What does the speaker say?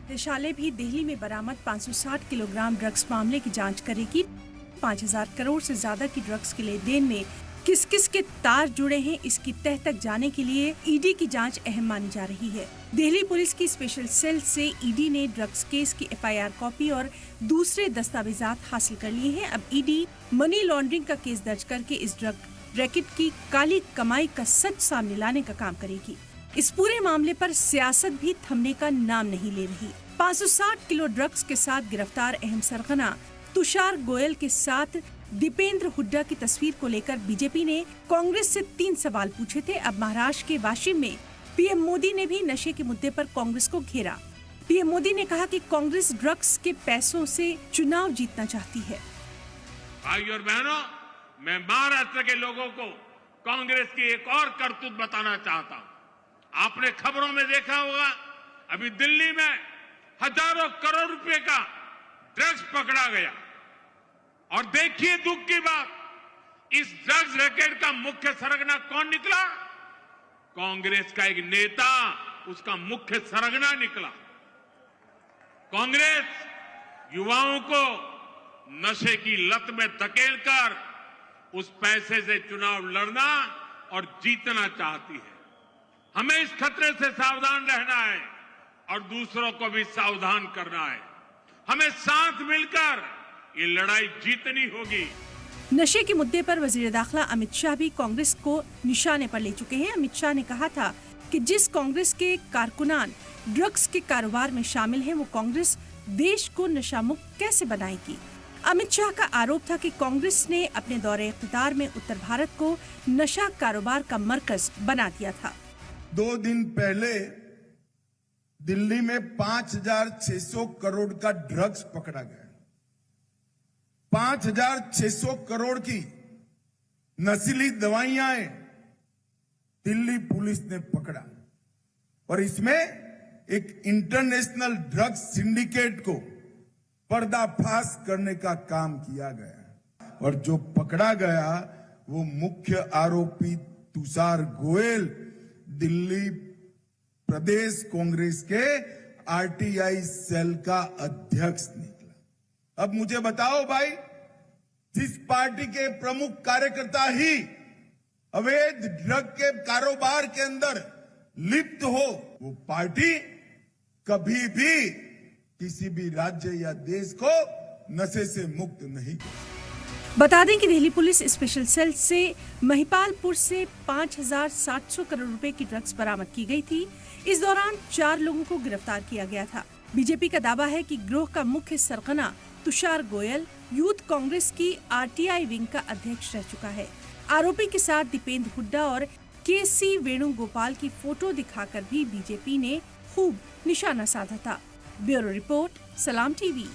निदेशालय भी दिल्ली में बरामद 560 किलोग्राम ड्रग्स मामले की जांच करेगी। 5000 करोड़ से ज्यादा की ड्रग्स के लेन-देन में किस किस के तार जुड़े हैं, इसकी तह तक जाने के लिए ईडी की जांच अहम मानी जा रही है। दिल्ली पुलिस की स्पेशल सेल से ईडी ने ड्रग्स केस की एफआईआर कॉपी और दूसरे दस्तावेजात हासिल कर लिए हैं। अब ईडी मनी लॉन्ड्रिंग का केस दर्ज करके इस ड्रग रैकेट की काली कमाई का सच सामने लाने का काम करेगी। इस पूरे मामले पर सियासत भी थमने का नाम नहीं ले रही। 560 किलो ड्रग्स के साथ गिरफ्तार अहम सरगना तुषार गोयल के साथ दीपेंद्र हुड्डा की तस्वीर को लेकर बीजेपी ने कांग्रेस से 3 सवाल पूछे थे। अब महाराष्ट्र के वाशिम में पीएम मोदी ने भी नशे के मुद्दे पर कांग्रेस को घेरा। पीएम मोदी ने कहा कि कांग्रेस ड्रग्स के पैसों से चुनाव जीतना चाहती है। भाइयों और बहनों, मैं महाराष्ट्र के लोगों को कांग्रेस की एक और करतूत बताना चाहता हूं। आपने खबरों में देखा होगा, अभी दिल्ली में हजारों करोड़ रुपए का ड्रग्स पकड़ा गया। और देखिए दुख की बात, इस ड्रग्स रैकेट का मुख्य सरगना कौन निकला? कांग्रेस का एक नेता उसका मुख्य सरगना निकला। कांग्रेस युवाओं को नशे की लत में धकेलकर उस पैसे से चुनाव लड़ना और जीतना चाहती है। हमें इस खतरे से सावधान रहना है और दूसरों को भी सावधान करना है। हमें साथ मिलकर ये लड़ाई जीतनी होगी। नशे के मुद्दे पर वजीर दाखिला अमित शाह भी कांग्रेस को निशाने पर ले चुके हैं। अमित शाह ने कहा था कि जिस कांग्रेस के कारकुनान ड्रग्स के कारोबार में शामिल हैं, वो कांग्रेस देश को नशा मुक्त कैसे बनाएगी। अमित शाह का आरोप था कि कांग्रेस ने अपने दौरे इख्तियार में उत्तर भारत को नशा कारोबार का मरकज बना दिया था। 2 दिन पहले दिल्ली में 5600 करोड़ का ड्रग्स पकड़ा गया। 5600 करोड़ की नशीली दवाइयां दिल्ली पुलिस ने पकड़ा और इसमें एक इंटरनेशनल ड्रग्स सिंडिकेट को पर्दाफाश करने का काम किया गया। और जो पकड़ा गया वो मुख्य आरोपी तुषार गोयल दिल्ली प्रदेश कांग्रेस के आरटीआई सेल का अध्यक्ष निकला। अब मुझे बताओ भाई, जिस पार्टी के प्रमुख कार्यकर्ता ही अवैध ड्रग के कारोबार के अंदर लिप्त हो, वो पार्टी कभी भी किसी भी राज्य या देश को नशे से मुक्त नहीं कर। बता दें कि दिल्ली पुलिस स्पेशल सेल से महिपालपुर से 5700 करोड़ रुपए की ड्रग्स बरामद की गई थी। इस दौरान 4 लोगों को गिरफ्तार किया गया था। बीजेपी का दावा है कि गिरोह का मुख्य सरगना तुषार गोयल यूथ कांग्रेस की आरटीआई विंग का अध्यक्ष रह चुका है। आरोपी के साथ दीपेंद्र हुड्डा और केसी वेणुगोपाल की फोटो दिखाकर भी बीजेपी ने खूब निशाना साधा था। ब्यूरो रिपोर्ट, सलाम टीवी।